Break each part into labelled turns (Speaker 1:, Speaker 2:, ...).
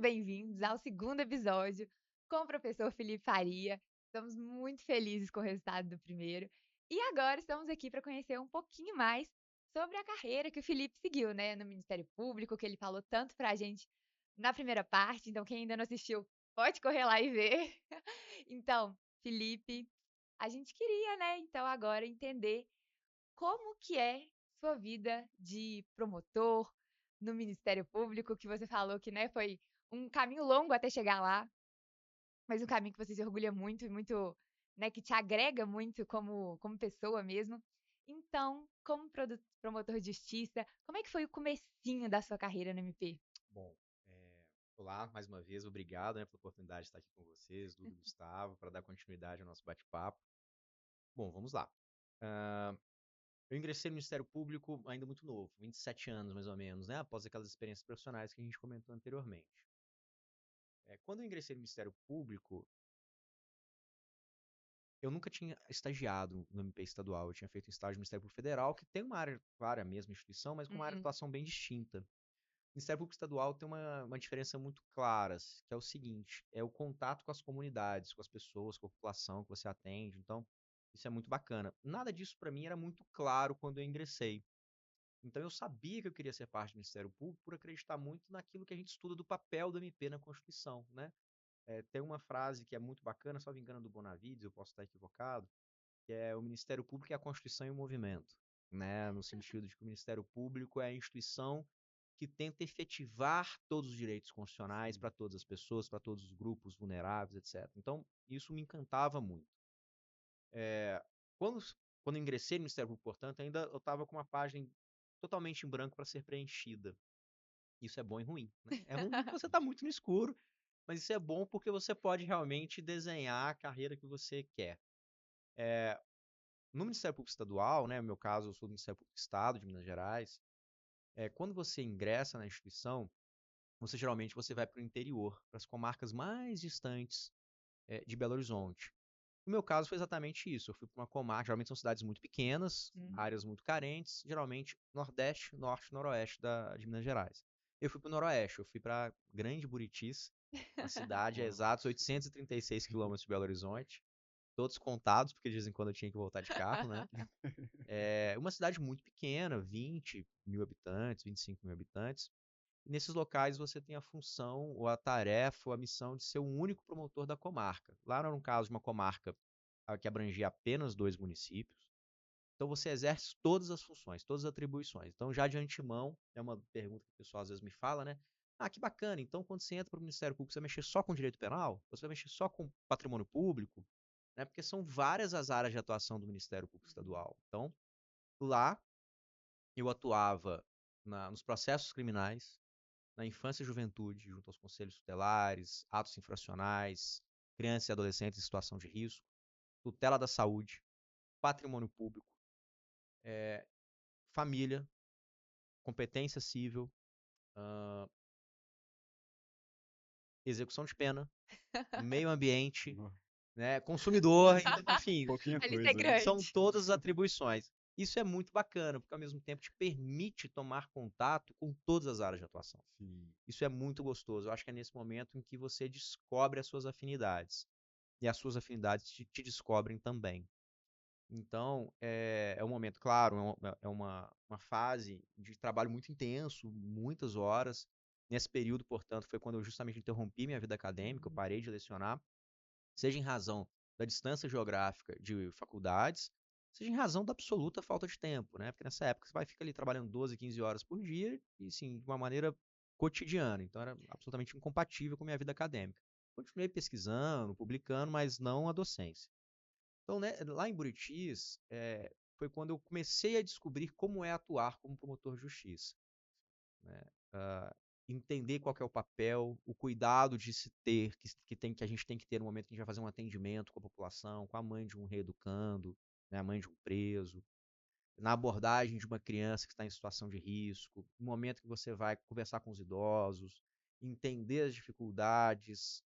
Speaker 1: bem-vindos ao segundo episódio com o professor Felipe Faria. Estamos muito felizes com o resultado do primeiro. E agora estamos aqui para conhecer um pouquinho mais sobre a carreira que o Felipe seguiu, né, no Ministério Público, que ele falou tanto para a gente na primeira parte. Então, quem ainda não assistiu, pode correr lá e ver. Então, Felipe, a gente queria, né, então agora entender como que é sua vida de promotor no Ministério Público, que você falou que, né, foi um caminho longo até chegar lá, mas um caminho que você se orgulha muito e muito, né, que te agrega muito como pessoa mesmo. Então, como promotor de justiça, como é que foi o comecinho da sua carreira no MP?
Speaker 2: Bom, olá, mais uma vez, obrigado, né, pela oportunidade de estar aqui com vocês, Duda e Gustavo, para dar continuidade ao nosso bate-papo. Bom, vamos lá. Ah, eu ingressei no Ministério Público ainda muito novo, 27 anos mais ou menos, né, após aquelas experiências profissionais que a gente comentou anteriormente. Quando eu ingressei no Ministério Público, eu nunca tinha estagiado no MP estadual, eu tinha feito um estágio no Ministério Público Federal, que tem uma área, claro, é a mesma instituição, mas com uma área de
Speaker 1: Uhum.
Speaker 2: atuação bem distinta. O Ministério Público Estadual tem uma diferença muito clara, que é o seguinte: é o contato com as comunidades, com as pessoas, com a população que você atende. Então, isso é muito bacana. Nada disso para mim era muito claro quando eu ingressei. Então, eu sabia que eu queria ser parte do Ministério Público por acreditar muito naquilo que a gente estuda do papel do MP na Constituição, né? Tem uma frase que é muito bacana, só me engano do Bonavides, eu posso estar equivocado, que é: o Ministério Público é a Constituição em movimento, né? No sentido de que o Ministério Público é a instituição que tenta efetivar todos os direitos constitucionais
Speaker 3: Sim.
Speaker 2: para todas as pessoas, para todos os grupos vulneráveis, etc. Então, isso me encantava muito. É, quando, quando eu ingressei no Ministério Público, portanto, ainda eu estava com uma página totalmente em branco para ser preenchida. Isso é bom e ruim, né? É ruim porque você está muito no escuro, mas isso é bom porque você pode realmente desenhar a carreira que você quer. No Ministério Público Estadual, né, no meu caso, eu sou do Ministério Público do Estado de Minas Gerais. Quando você ingressa na instituição, você vai para o interior, para as comarcas mais distantes de Belo Horizonte. No meu caso foi exatamente isso. Eu fui para uma comarca, geralmente são cidades muito pequenas,
Speaker 1: Uhum.
Speaker 2: áreas muito carentes, geralmente Nordeste, Norte, Noroeste de Minas Gerais. Eu fui para o Noroeste, eu fui para Grande Buritis, uma cidade a
Speaker 3: Uau.
Speaker 2: exatos 836 quilômetros de Belo Horizonte, todos contados, porque de vez em quando eu tinha que voltar de carro, né? É uma cidade muito pequena, 20 mil habitantes, 25 mil habitantes. E nesses locais você tem a função, ou a tarefa, ou a missão de ser o único promotor da comarca. Lá era um caso de uma comarca que abrangia apenas 2 municípios. Então você exerce todas as funções, todas as atribuições. Então, já de antemão, é uma pergunta que o pessoal às vezes me fala, né? Ah, que bacana. Então, quando você entra para o Ministério Público, você vai mexer só com direito penal? Você vai mexer só com patrimônio público? Né? Porque são várias as áreas de atuação do Ministério Público Estadual. Então, lá eu atuava nos processos criminais, na infância e juventude, junto aos conselhos tutelares, atos infracionais, crianças e adolescentes em situação de risco, tutela da saúde, patrimônio público, família, competência civil, ah, execução de pena, meio ambiente,
Speaker 3: Nó,
Speaker 2: né, consumidor, então, enfim,
Speaker 3: pouquinha
Speaker 1: A lista é
Speaker 3: coisa, né?
Speaker 2: são
Speaker 1: grande.
Speaker 2: todas as atribuições. Isso é muito bacana, porque ao mesmo tempo te permite tomar contato com todas as áreas de atuação.
Speaker 3: Sim.
Speaker 2: Isso é muito gostoso. Eu acho que é nesse momento em que você descobre as suas afinidades. E as suas afinidades te descobrem também. Então, é um momento, claro, uma fase de trabalho muito intenso, muitas horas. Nesse período, portanto, foi quando eu justamente interrompi minha vida acadêmica, eu parei de lecionar, seja em razão da distância geográfica de faculdades, seja em razão da absoluta falta de tempo, né? Porque nessa época você vai ficar ali trabalhando 12, 15 horas por dia e, sim, de uma maneira cotidiana. Então, era absolutamente incompatível com a minha vida acadêmica. Continuei pesquisando, publicando, mas não a docência. Então, né, lá em Buritis, foi quando eu comecei a descobrir como é atuar como promotor de justiça, né? Ah, entender qual que é o papel, o cuidado de se ter, que a gente tem que ter no momento que a gente vai fazer um atendimento com a população, com a mãe de um reeducando, né, a mãe de um preso, na abordagem de uma criança que está em situação de risco, no momento que você vai conversar com os idosos, entender as dificuldades,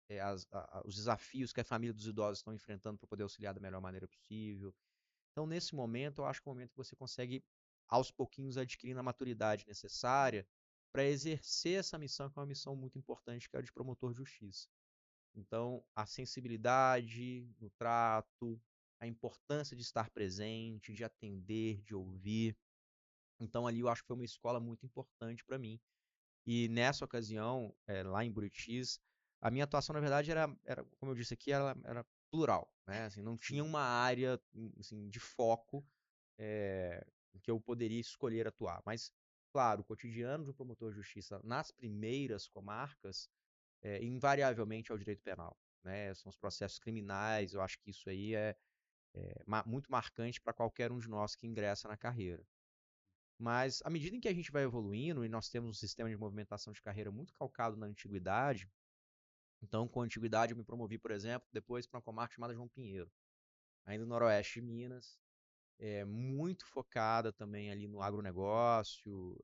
Speaker 2: os desafios que a família dos idosos estão enfrentando para poder auxiliar da melhor maneira possível. Então, nesse momento, eu acho que é o momento que você consegue, aos pouquinhos, adquirindo a maturidade necessária para exercer essa missão, que é uma missão muito importante, que é a de promotor de justiça. Então, a sensibilidade no trato, a importância de estar presente, de atender, de ouvir. Então, ali eu acho que foi uma escola muito importante para mim. E nessa ocasião, lá em Buritis, a minha atuação, na verdade, era como eu disse aqui, era plural, né? Assim, não tinha
Speaker 3: Sim.
Speaker 2: uma área assim, de foco em que eu poderia escolher atuar. Mas, claro, o cotidiano de um promotor de justiça nas primeiras comarcas, invariavelmente é o direito penal, né? São os processos criminais, eu acho que isso aí é muito marcante para qualquer um de nós que ingressa na carreira. Mas, à medida em que a gente vai evoluindo, e nós temos um sistema de movimentação de carreira muito calcado na antiguidade, então, com a antiguidade, eu me promovi, por exemplo, depois para uma comarca chamada João Pinheiro, ainda no noroeste de Minas, muito focada também ali no agronegócio,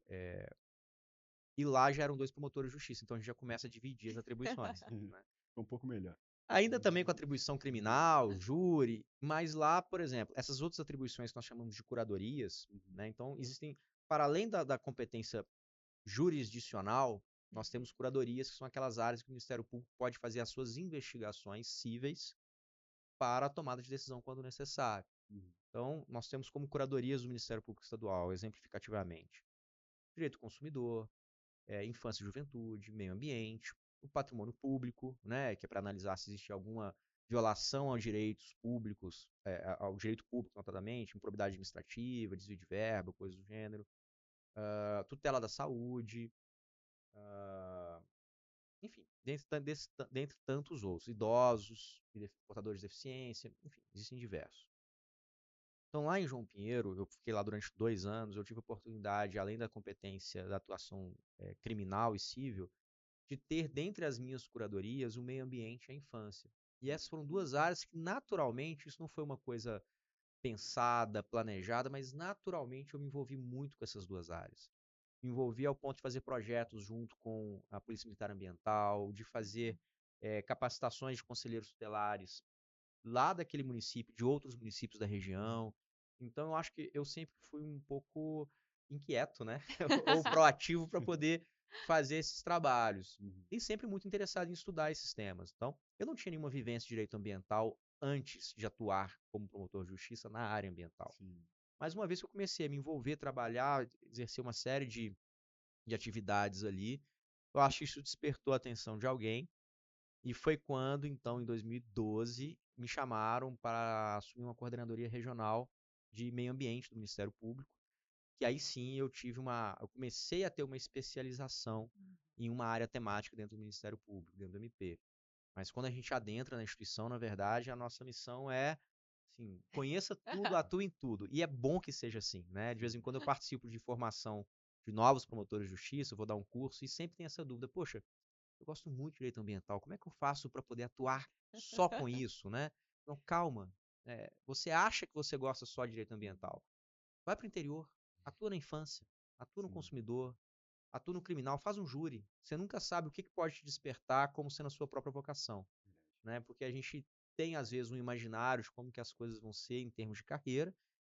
Speaker 2: e lá já eram dois promotores de justiça, então a gente já começa a dividir as atribuições, né?
Speaker 3: Um pouco melhor.
Speaker 2: Ainda também com atribuição criminal, júri, mas lá, por exemplo, essas outras atribuições que nós chamamos de curadorias, né? Então, existem, para além da competência jurisdicional, nós temos curadorias, que são aquelas áreas que o Ministério Público pode fazer as suas investigações cíveis para a tomada de decisão quando necessário. Então, nós temos como curadorias do Ministério Público Estadual, exemplificativamente, direito do consumidor, infância e juventude, meio ambiente, o patrimônio público, né, que é para analisar se existe alguma violação aos direitos públicos, ao direito público, notadamente, improbidade administrativa, desvio de verba, coisas do gênero, tutela da saúde, enfim, dentre tantos outros, idosos, portadores de deficiência, enfim, existem diversos. Então, lá em João Pinheiro, eu fiquei lá durante 2 anos, eu tive a oportunidade, além da competência da atuação criminal e civil, de ter dentre as minhas curadorias o meio ambiente e a infância. E essas foram duas áreas que, naturalmente, isso não foi uma coisa pensada, planejada, mas naturalmente eu me envolvi muito com essas duas áreas. Me envolvi ao ponto de fazer projetos junto com a Polícia Militar Ambiental, de fazer capacitações de conselheiros tutelares lá daquele município, de outros municípios da região. Então, eu acho que eu sempre fui um pouco inquieto, né? Ou proativo para poder fazer esses trabalhos. E sempre muito interessado em estudar esses temas. Então, eu não tinha nenhuma vivência de direito ambiental antes de atuar como promotor de justiça na área ambiental.
Speaker 3: Sim.
Speaker 2: Mas uma vez que eu comecei a me envolver, trabalhar, exercer uma série de atividades ali, eu acho que isso despertou a atenção de alguém. E foi quando, então, em 2012, me chamaram para assumir uma coordenadoria regional de meio ambiente do Ministério Público, que aí sim eu comecei a ter uma especialização em uma área temática dentro do Ministério Público, dentro do MP. Mas quando a gente adentra na instituição, na verdade, a nossa missão é, assim, conheça tudo, atue em tudo. E é bom que seja assim, né? De vez em quando eu participo de formação de novos promotores de justiça, vou dar um curso e sempre tem essa dúvida, poxa, eu gosto muito de direito ambiental, como é que eu faço para poder atuar só com isso, né? Não, calma, você acha que você gosta só de direito ambiental? Vai para o interior, atua na infância, atua no
Speaker 3: Sim.
Speaker 2: consumidor, atua no criminal, faz um júri. Você nunca sabe o que pode te despertar como sendo a sua própria vocação, né? Porque a gente tem às vezes um imaginário de como que as coisas vão ser em termos de carreira,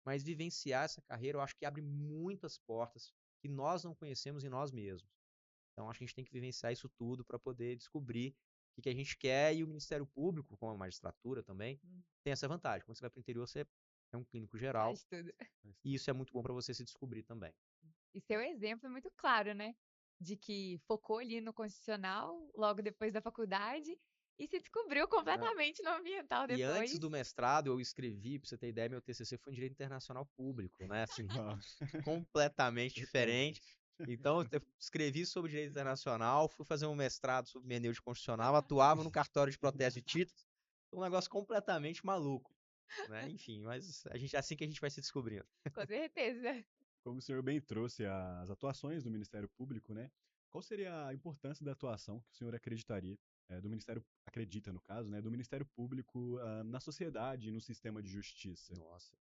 Speaker 2: mas vivenciar essa carreira eu acho que abre muitas portas que nós não conhecemos em nós mesmos. Então, acho que a gente tem que vivenciar isso tudo para poder descobrir o que a gente quer, e o Ministério Público, como a magistratura também, tem essa vantagem. Quando você vai para o interior, você é um clínico geral,
Speaker 1: Faz tudo.
Speaker 2: e isso é muito bom para você se descobrir também.
Speaker 1: E seu exemplo é muito claro, né? De que focou ali no constitucional logo depois da faculdade e se descobriu
Speaker 2: Né?
Speaker 1: completamente no ambiental
Speaker 2: E antes
Speaker 1: depois.
Speaker 2: do mestrado, eu escrevi, para você ter ideia, meu TCC foi em Direito Internacional Público, né? Assim,
Speaker 3: Nossa,
Speaker 2: completamente diferente.
Speaker 3: totalmente.
Speaker 2: Então, eu escrevi sobre direito internacional, fui fazer um mestrado sobre hermenêutica constitucional, atuava no cartório de protesto de títulos, um negócio completamente maluco, né? Enfim, mas é assim que a gente vai se descobrindo.
Speaker 1: Com certeza.
Speaker 3: Como o senhor bem trouxe as atuações do Ministério Público, né? Qual seria a importância da atuação que o senhor acreditaria, do Ministério, acredita no caso, né, do Ministério Público na sociedade e no sistema de justiça?
Speaker 2: Nossa.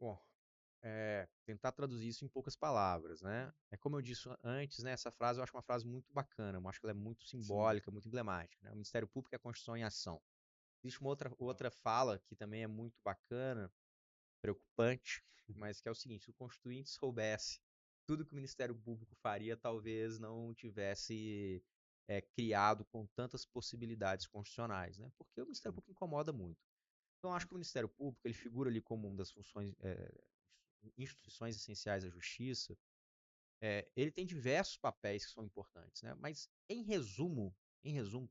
Speaker 2: Bom, tentar traduzir isso em poucas palavras, né? É como eu disse antes, né? Essa frase eu acho uma frase muito bacana, eu acho que ela é muito
Speaker 3: Sim.
Speaker 2: simbólica, muito emblemática, né? O Ministério Público é a Constituição em ação. Existe uma
Speaker 3: Uau.
Speaker 2: outra fala que também é muito bacana, preocupante, mas que é o seguinte: se o Constituinte soubesse tudo que o Ministério Público faria talvez não tivesse criado com tantas possibilidades constitucionais, né? Porque o Ministério Público incomoda muito. Então, acho que o Ministério Público ele figura ali como uma das funções, instituições essenciais da justiça. Ele tem diversos papéis que são importantes, né? Mas, em resumo,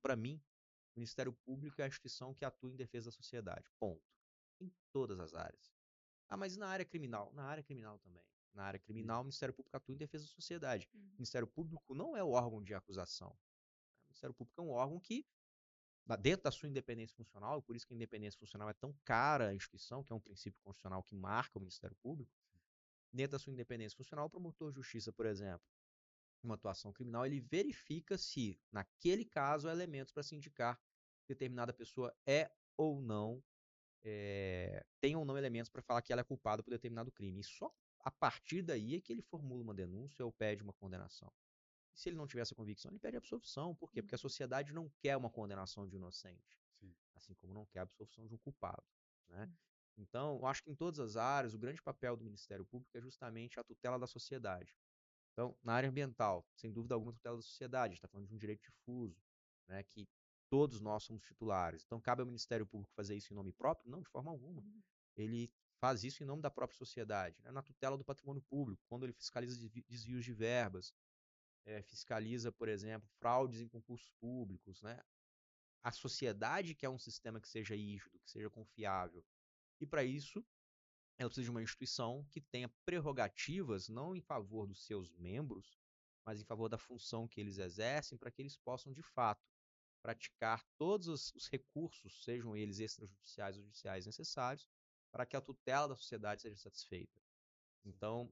Speaker 2: para mim, o Ministério Público é a instituição que atua em defesa da sociedade. Ponto. Em todas as áreas. Ah, mas na área criminal? Na área criminal também. Na área criminal, o Ministério Público atua em defesa da sociedade. O Ministério Público não é o órgão de acusação. O Ministério Público é um órgão que, dentro da sua independência funcional, por isso que a independência funcional é tão cara à instituição, que é um princípio constitucional que marca o Ministério Público, dentro da sua independência funcional, o promotor de justiça, por exemplo, uma atuação criminal, ele verifica se, naquele caso, há elementos para se indicar que determinada pessoa ou não, tem ou não elementos para falar que ela é culpada por determinado crime. E só a partir daí é que ele formula uma denúncia ou pede uma condenação. E se ele não tiver essa convicção, ele pede absolvição. Por quê? Porque a sociedade não quer uma condenação de um inocente, assim como não quer a absolvição de um culpado, né? Então, eu acho que em todas as áreas, o grande papel do Ministério Público é justamente a tutela da sociedade. Então, na área ambiental, sem dúvida alguma, tutela da sociedade. A gente está falando de um direito difuso, né, que todos nós somos titulares. Então, cabe ao Ministério Público fazer isso em nome próprio? Não, de forma alguma. Ele faz isso em nome da própria sociedade, né, na tutela do patrimônio público, quando ele fiscaliza desvios de verbas, fiscaliza, por exemplo, fraudes em concursos públicos, né? A sociedade quer um sistema que seja rígido, que seja confiável. E para isso, ela precisa de uma instituição que tenha prerrogativas não em favor dos seus membros, mas em favor da função que eles exercem, para que eles possam, de fato, praticar todos os recursos, sejam eles extrajudiciais ou judiciais necessários, para que a tutela da sociedade seja satisfeita. Então,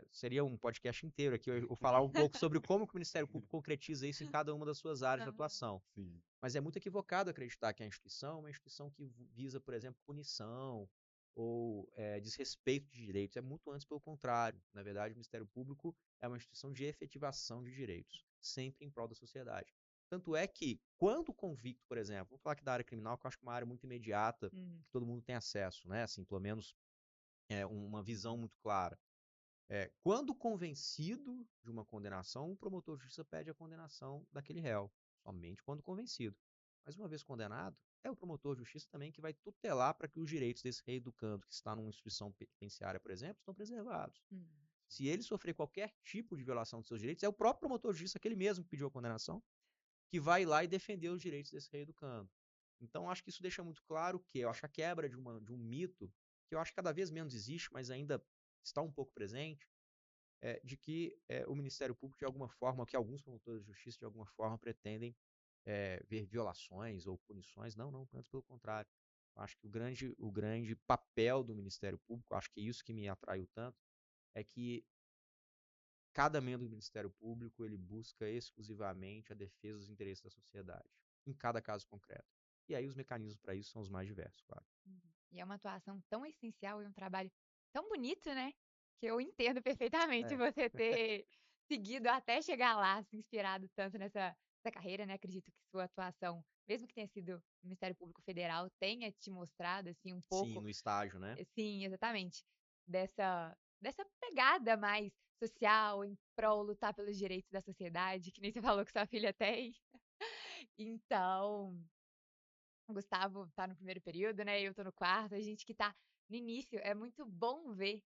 Speaker 2: seria um podcast inteiro aqui eu falar um pouco sobre como que o Ministério Público concretiza isso em cada uma das suas áreas de atuação.
Speaker 3: Sim.
Speaker 2: Mas é muito equivocado acreditar que a instituição é uma instituição que visa, por exemplo, punição ou desrespeito de direitos. É muito antes pelo contrário. Na verdade, o Ministério Público é uma instituição de efetivação de direitos, sempre em prol da sociedade. Tanto é que, quando convicto, por exemplo, vou falar aqui da área criminal, que eu acho que é uma área muito imediata, que todo mundo tem acesso, né? Assim, pelo menos uma visão muito clara. Quando convencido de uma condenação, o promotor de justiça pede a condenação daquele réu, somente quando convencido. Mas uma vez condenado, é o promotor de justiça também que vai tutelar para que os direitos desse reeducando que está numa instituição penitenciária, por exemplo, estão preservados. Se ele sofrer qualquer tipo de violação de seus direitos, é o próprio promotor de justiça, aquele mesmo que pediu a condenação, que vai lá e defender os direitos desse reeducando. Então, acho que isso deixa muito claro que eu acho a quebra de um mito, que eu acho que cada vez menos existe, mas ainda está um pouco presente, de que o Ministério Público, de alguma forma, que alguns promotores de justiça, de alguma forma, pretendem ver violações ou punições. Não, não, antes pelo contrário. Eu acho que o grande papel do Ministério Público, acho que é isso que me atraiu tanto, é que cada membro do Ministério Público ele busca exclusivamente a defesa dos interesses da sociedade, em cada caso concreto. E aí os mecanismos para isso são os mais diversos, claro.
Speaker 1: E é uma atuação tão essencial e um trabalho tão bonito, né? Que eu entendo perfeitamente você ter seguido até chegar lá, se inspirado tanto nessa carreira, né? Acredito que sua atuação, mesmo que tenha sido no Ministério Público Federal, tenha te mostrado, assim, um
Speaker 2: Sim,
Speaker 1: pouco.
Speaker 2: no estágio, né?
Speaker 1: Sim, exatamente. Dessa pegada mais social, em prol lutar pelos direitos da sociedade, que nem você falou que sua filha tem. Então, o Gustavo tá no primeiro período, né? Eu tô no quarto, a gente que tá no início, é muito bom ver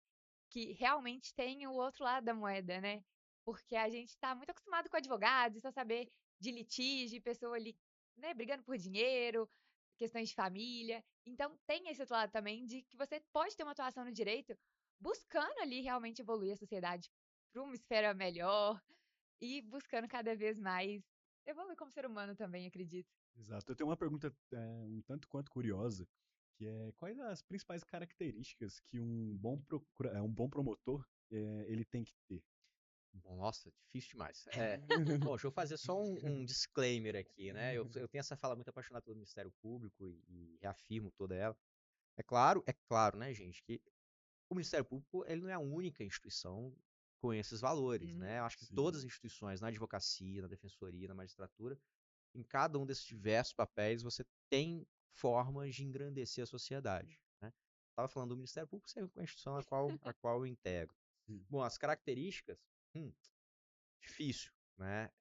Speaker 1: que realmente tem o outro lado da moeda, né? Porque a gente tá muito acostumado com advogados, só saber de litígio, pessoa ali, né, brigando por dinheiro, questões de família. Então tem esse outro lado também de que você pode ter uma atuação no direito buscando ali realmente evoluir a sociedade para uma esfera melhor e buscando cada vez mais evoluir como ser humano também, acredito.
Speaker 3: Exato. Eu tenho uma pergunta um tanto quanto curiosa, que é quais as principais características que um bom promotor ele tem que ter?
Speaker 2: Bom, nossa, difícil demais. Bom, deixa eu fazer só um disclaimer aqui, né? Eu tenho essa fala muito apaixonada pelo Ministério Público e reafirmo toda ela. É claro, né, gente, que o Ministério Público ele não é a única instituição com esses valores, né? Eu acho que
Speaker 3: Sim.
Speaker 2: todas as instituições, na advocacia, na defensoria, na magistratura, em cada um desses diversos papéis, você tem formas de engrandecer a sociedade, né? Estava falando do Ministério Público, que é a instituição a qual eu integro. Bom, as características, difícil, né?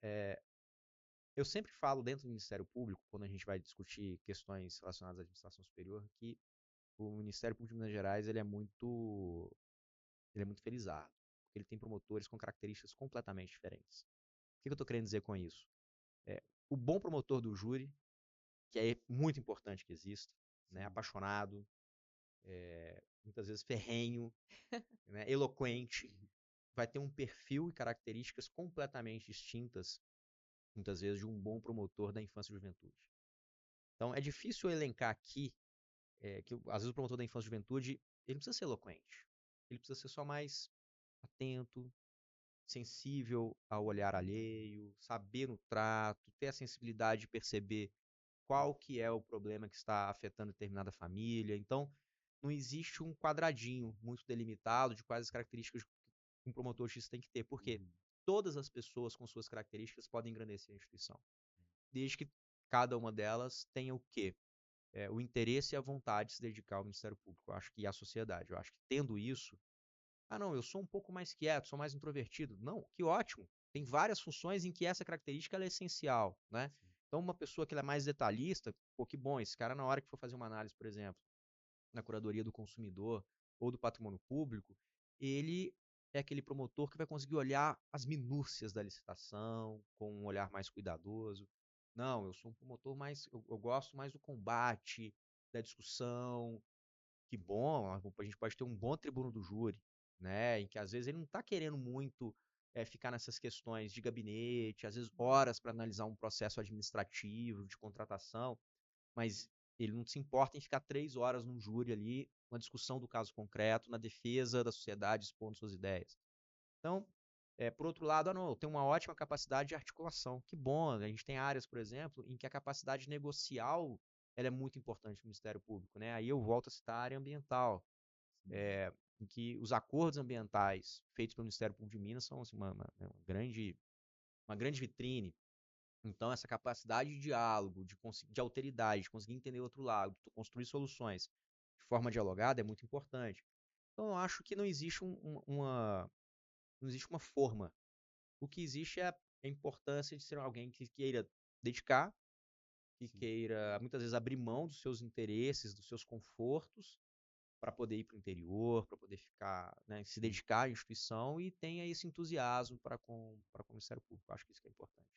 Speaker 2: Eu sempre falo dentro do Ministério Público, quando a gente vai discutir questões relacionadas à administração superior, que o Ministério Público de Minas Gerais ele é muito felizardo, porque ele tem promotores com características completamente diferentes. O que eu estou querendo dizer com isso? O bom promotor do júri, que é muito importante que exista, né, apaixonado, muitas vezes ferrenho, né, eloquente, vai ter um perfil e características completamente distintas, muitas vezes, de um bom promotor da infância e juventude. Então, é difícil elencar aqui que, às vezes, o promotor da infância e juventude, ele não precisa ser eloquente. Ele precisa ser só mais atento, sensível ao olhar alheio, saber no trato, ter a sensibilidade de perceber qual que é o problema que está afetando determinada família. Então, não existe um quadradinho muito delimitado de quais as características que um promotor X tem que ter, porque todas as pessoas com suas características podem engrandecer a instituição, desde que cada uma delas tenha o quê? O interesse e a vontade de se dedicar ao Ministério Público, eu acho que à sociedade. Eu acho que tendo isso, não, eu sou um pouco mais quieto, sou mais introvertido. Não, que ótimo. Tem várias funções em que essa característica ela é essencial, né? Então, uma pessoa que ela é mais detalhista, pô, que bom, esse cara, na hora que for fazer uma análise, por exemplo, na Curadoria do Consumidor ou do Patrimônio Público, ele é aquele promotor que vai conseguir olhar as minúcias da licitação com um olhar mais cuidadoso. Não, eu sou um promotor mais, eu gosto mais do combate, da discussão. Que bom, a gente pode ter um bom tribuno do júri, né? Em que às vezes ele não está querendo muito ficar nessas questões de gabinete, às vezes horas para analisar um processo administrativo de contratação, mas ele não se importa em ficar 3 horas num júri ali, uma discussão do caso concreto, na defesa da sociedade, expondo suas ideias. Então, por outro lado, não, tem uma ótima capacidade de articulação. Que bom, a gente tem áreas, por exemplo, em que a capacidade negocial ela é muito importante no Ministério Público, né? Aí eu volto a citar a área ambiental, em que os acordos ambientais feitos pelo Ministério Público de Minas são assim, uma grande vitrine. Então, essa capacidade de diálogo, de alteridade, de conseguir entender o outro lado, de construir soluções de forma dialogada é muito importante. Então, eu acho que não existe não existe uma forma. O que existe é a importância de ser alguém que queira dedicar, que queira, muitas vezes, abrir mão dos seus interesses, dos seus confortos, para poder ir para o interior, para poder ficar, né, se dedicar à instituição e tenha esse entusiasmo para com o Ministério Público. Acho que isso que é importante.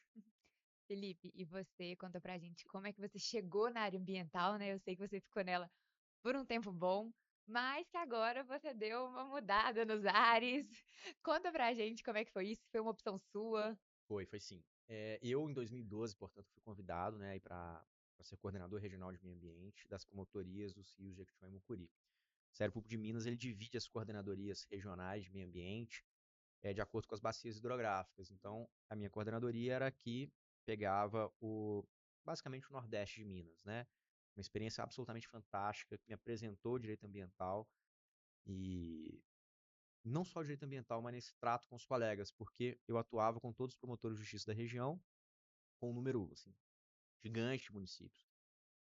Speaker 1: Felipe, e você conta pra gente como é que você chegou na área ambiental, né? Eu sei que você ficou nela por um tempo bom, mas que agora você deu uma mudada nos ares. Conta pra gente como é que foi isso, foi uma opção sua?
Speaker 2: Foi sim. Eu, em 2012, portanto, fui convidado, né, para ser coordenador regional de meio ambiente das promotorias dos rios Jequitinhonha e Mucuri. O Ministério Público de Minas ele divide as coordenadorias regionais de meio ambiente de acordo com as bacias hidrográficas. Então, a minha coordenadoria era que pegava basicamente o Nordeste de Minas, né? Uma experiência absolutamente fantástica, que me apresentou o direito ambiental e não só o direito ambiental, mas nesse trato com os colegas, porque eu atuava com todos os promotores de justiça da região, com um número assim, gigante de municípios.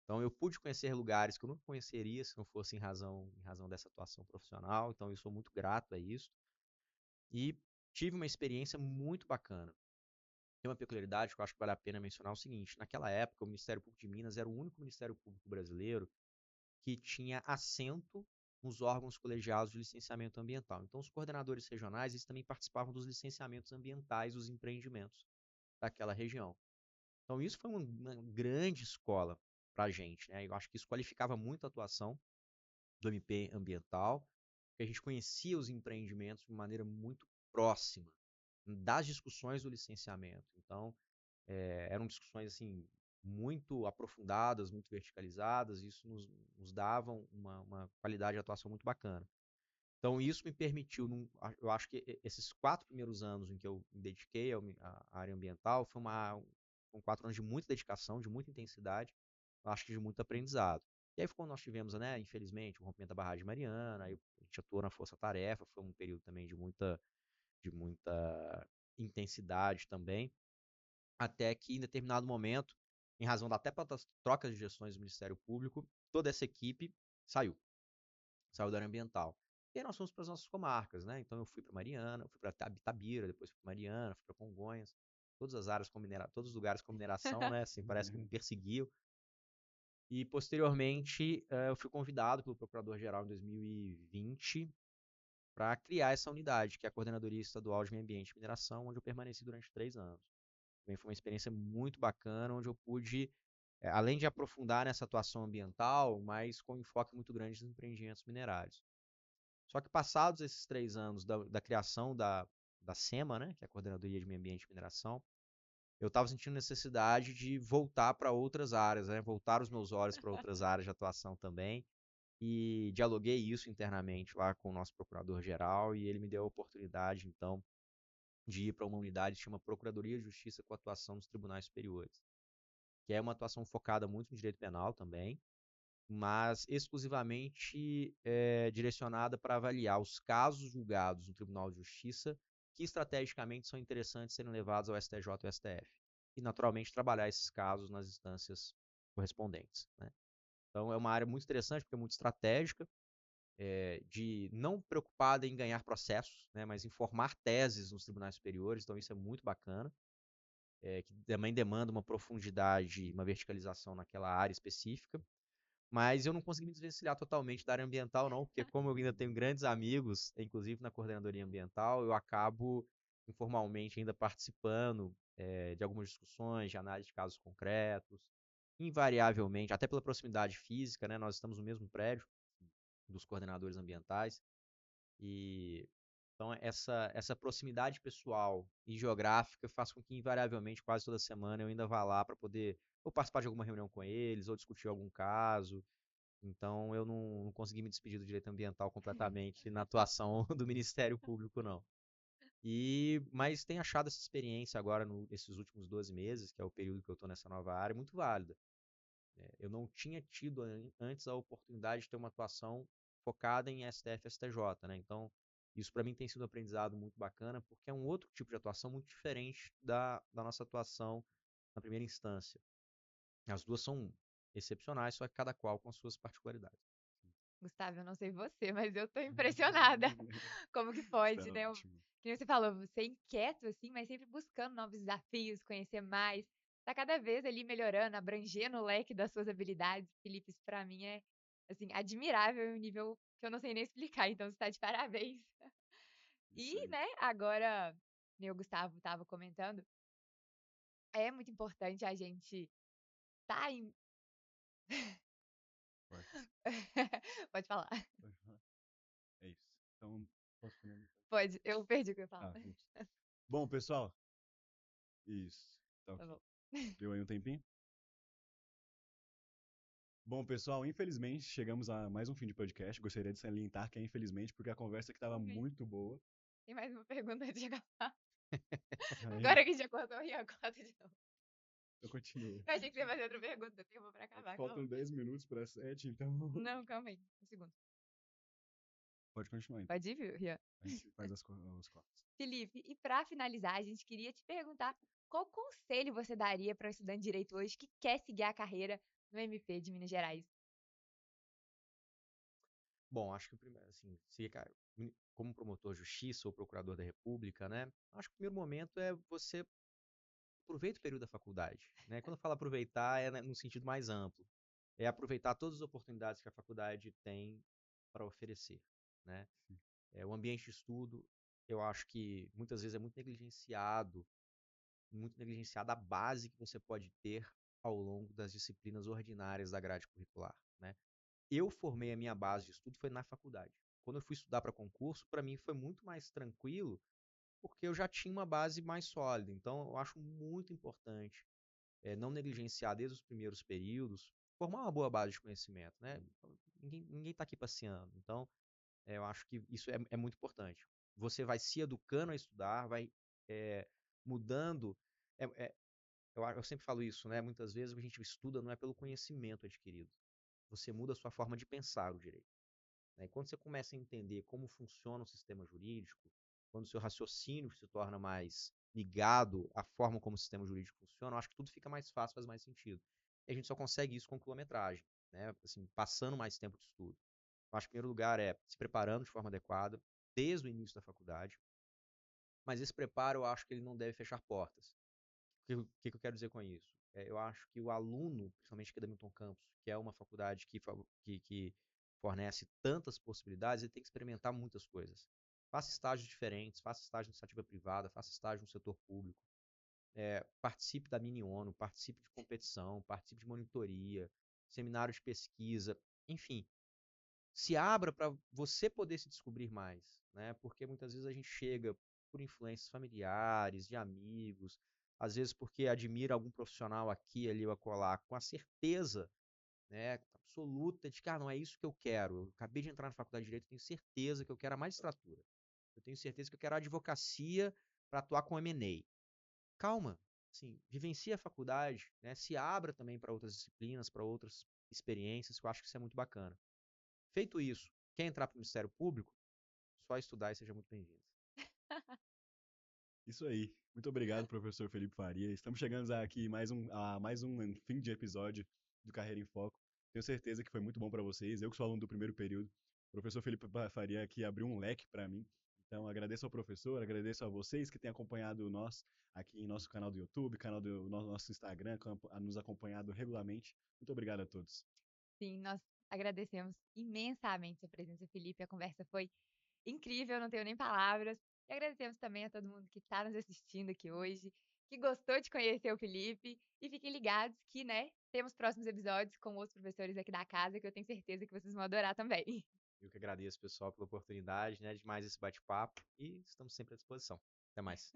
Speaker 2: Então eu pude conhecer lugares que eu nunca conheceria se não fosse em razão dessa atuação profissional. Então eu sou muito grato a isso e tive uma experiência muito bacana. Tem uma peculiaridade que eu acho que vale a pena mencionar o seguinte: naquela época o Ministério Público de Minas era o único Ministério Público brasileiro que tinha assento nos órgãos colegiados de licenciamento ambiental. Então os coordenadores regionais eles também participavam dos licenciamentos ambientais dos empreendimentos daquela região. Então isso foi uma grande escola para a gente, né? Eu acho que isso qualificava muito a atuação do MP ambiental, porque a gente conhecia os empreendimentos de maneira muito próxima das discussões do licenciamento. Então, eram discussões assim muito aprofundadas, muito verticalizadas, e isso nos dava uma qualidade de atuação muito bacana. Então, isso me permitiu, eu acho que esses 4 primeiros anos em que eu me dediquei à área ambiental, foram 4 anos de muita dedicação, de muita intensidade, eu acho que de muito aprendizado. E aí, quando nós tivemos, né, infelizmente, o rompimento da barragem de Mariana, aí a gente atuou na força-tarefa, foi um período também de muita intensidade também, até que em determinado momento, em razão da até das trocas de gestões do Ministério Público, toda essa equipe saiu da área ambiental. E aí nós fomos para as nossas comarcas, né? Então eu fui para Mariana, fui para Itabira, depois fui para Mariana, fui para Congonhas, todas as áreas com todos os lugares com mineração, né? Assim, parece que me perseguiam. E posteriormente eu fui convidado pelo Procurador-Geral em 2020 para criar essa unidade, que é a Coordenadoria Estadual de Meio Ambiente e Mineração, onde eu permaneci durante 3 anos. Também foi uma experiência muito bacana, onde eu pude, além de aprofundar nessa atuação ambiental, mas com enfoque muito grande nos empreendimentos minerários. Só que passados esses 3 anos da criação da SEMA, né, que é a Coordenadoria de Meio Ambiente e Mineração, eu estava sentindo necessidade de voltar para outras áreas, né, voltar os meus olhos para outras áreas de atuação também, e dialoguei isso internamente lá com o nosso procurador-geral, e ele me deu a oportunidade, então, de ir para uma unidade que chama Procuradoria de Justiça com atuação nos tribunais superiores, que é uma atuação focada muito no direito penal também, mas exclusivamente direcionada para avaliar os casos julgados no Tribunal de Justiça que estrategicamente são interessantes serem levados ao STJ e ao STF. E, naturalmente, trabalhar esses casos nas instâncias correspondentes, né? Então, é uma área muito interessante, porque é muito estratégica, de não preocupada em ganhar processos, né, mas em formar teses nos tribunais superiores. Então, isso é muito bacana, que também demanda uma profundidade, uma verticalização naquela área específica. Mas eu não consegui me desvencilhar totalmente da área ambiental, não, porque como eu ainda tenho grandes amigos, inclusive na coordenadoria ambiental, eu acabo informalmente ainda participando de algumas discussões, de análise de casos concretos, invariavelmente, até pela proximidade física, né, nós estamos no mesmo prédio dos coordenadores ambientais, e então essa proximidade pessoal e geográfica faz com que invariavelmente, quase toda semana, eu ainda vá lá para poder ou participar de alguma reunião com eles, ou discutir algum caso. Então eu não consegui me despedir do direito ambiental completamente na atuação do Ministério Público, não. Mas tenho achado essa experiência agora, nesses últimos 12 meses, que é o período que eu estou nessa nova área, muito válida. Eu não tinha tido antes a oportunidade de ter uma atuação focada em STF e STJ, né? Então, isso para mim tem sido um aprendizado muito bacana, porque é um outro tipo de atuação muito diferente da nossa atuação na primeira instância. As duas são excepcionais, só que cada qual com suas particularidades.
Speaker 1: Gustavo, eu não sei você, mas eu tô impressionada. Como que pode,
Speaker 3: Está
Speaker 1: né?
Speaker 3: ótimo.
Speaker 1: Que nem você falou, você é inquieto, assim, mas sempre buscando novos desafios, conhecer mais. Tá cada vez ali melhorando, abrangendo o leque das suas habilidades. Felipe, isso pra mim é, assim, admirável, um nível que eu não sei nem explicar, então você tá de parabéns.
Speaker 3: Isso
Speaker 1: E,
Speaker 3: aí.
Speaker 1: né, agora, meu Gustavo tava comentando, é muito importante a gente tá em.
Speaker 3: Cortes.
Speaker 1: Pode falar.
Speaker 3: Pode falar. É isso. Então, posso finalizar?
Speaker 1: Pode, eu perdi o que eu ia falar.
Speaker 3: Ah, isso. Bom, pessoal. Isso. Tá
Speaker 1: Tá
Speaker 3: ok.
Speaker 1: bom.
Speaker 3: Deu aí um tempinho? Bom, pessoal, infelizmente chegamos a mais um fim de podcast. Gostaria de salientar que é infelizmente porque a conversa que estava
Speaker 1: Ok.
Speaker 3: muito boa.
Speaker 1: Tem mais uma pergunta antes de acabar.
Speaker 3: Ainda.
Speaker 1: Agora que já cortou, Rian, corta de novo.
Speaker 3: Eu continuo.
Speaker 1: Eu achei que você ia fazer outra pergunta. Tem uma pra acabar,
Speaker 3: Faltam
Speaker 1: calma.
Speaker 3: 10 minutos para 7, então.
Speaker 1: Não, calma aí. Um segundo.
Speaker 3: Pode continuar então.
Speaker 1: Pode ir, Rian?
Speaker 3: A gente faz os cortes.
Speaker 1: Felipe, e pra finalizar, a gente queria te perguntar qual conselho você daria para um estudante de direito hoje que quer seguir a carreira no MP de Minas Gerais?
Speaker 2: Bom, acho que o primeiro, assim, cara, como promotor de justiça ou procurador da República, né? Acho que o primeiro momento é você aproveita o período da faculdade, né? Quando eu falo aproveitar é no sentido mais amplo, é aproveitar todas as oportunidades que a faculdade tem para oferecer, né? O ambiente de estudo, eu acho que muitas vezes é muito negligenciada a base que você pode ter ao longo das disciplinas ordinárias da grade curricular, né? Eu formei a minha base de estudo foi na faculdade. Quando eu fui estudar para concurso, para mim foi muito mais tranquilo, porque eu já tinha uma base mais sólida. Então, eu acho muito importante não negligenciar desde os primeiros períodos, formar uma boa base de conhecimento, né? Ninguém está aqui passeando. Então, eu acho que isso é muito importante. Você vai se educando a estudar, vai é, mudando. É, é, eu sempre falo isso, né? Muitas vezes a gente estuda não é pelo conhecimento adquirido. Você muda a sua forma de pensar o direito, né? E quando você começa a entender como funciona o sistema jurídico, quando o seu raciocínio se torna mais ligado à forma como o sistema jurídico funciona, eu acho que tudo fica mais fácil, faz mais sentido. E a gente só consegue isso com quilometragem, né? Assim, passando mais tempo de estudo. Eu acho que, em primeiro lugar, é se preparando de forma adequada, desde o início da faculdade, mas esse preparo eu acho que ele não deve fechar portas. O que eu quero dizer com isso? Eu acho que o aluno, principalmente aqui da Milton Campos, que é uma faculdade que fornece tantas possibilidades, ele tem que experimentar muitas coisas. Faça estágios diferentes, faça estágio em iniciativa privada, faça estágio no setor público, participe da mini-ONU, participe de competição, participe de monitoria, seminário de pesquisa, enfim, se abra para você poder se descobrir mais, né? Porque muitas vezes a gente chega por influências familiares, de amigos, às vezes porque admira algum profissional aqui, ali ou acolá, com a certeza, né, absoluta de que não é isso que eu quero. Eu acabei de entrar na faculdade de Direito, tenho certeza que eu quero a magistratura. Eu tenho certeza que eu quero a advocacia para atuar com M&A. Calma, assim, vivencie a faculdade, né? Se abra também para outras disciplinas, para outras experiências, que eu acho que isso é muito bacana. Feito isso, quer entrar para o Ministério Público? Só estudar e seja muito bem-vindo.
Speaker 3: Isso aí. Muito obrigado, professor Felipe Faria. Estamos chegando aqui a mais um fim de episódio do Carreira em Foco. Tenho certeza que foi muito bom para vocês. Eu que sou aluno do primeiro período, o professor Felipe Faria aqui abriu um leque para mim. Então, agradeço ao professor, agradeço a vocês que têm acompanhado nós aqui em nosso canal do YouTube, canal do nosso Instagram, nos acompanhado regularmente. Muito obrigado a todos.
Speaker 1: Sim, nós agradecemos imensamente a presença, Felipe. A conversa foi incrível, não tenho nem palavras. E agradecemos também a todo mundo que está nos assistindo aqui hoje, que gostou de conhecer o Felipe. E fiquem ligados que, né, temos próximos episódios com outros professores aqui da casa, que eu tenho certeza que vocês vão adorar também.
Speaker 2: Eu que agradeço, pessoal, pela oportunidade, né, de mais esse bate-papo e estamos sempre à disposição. Até mais.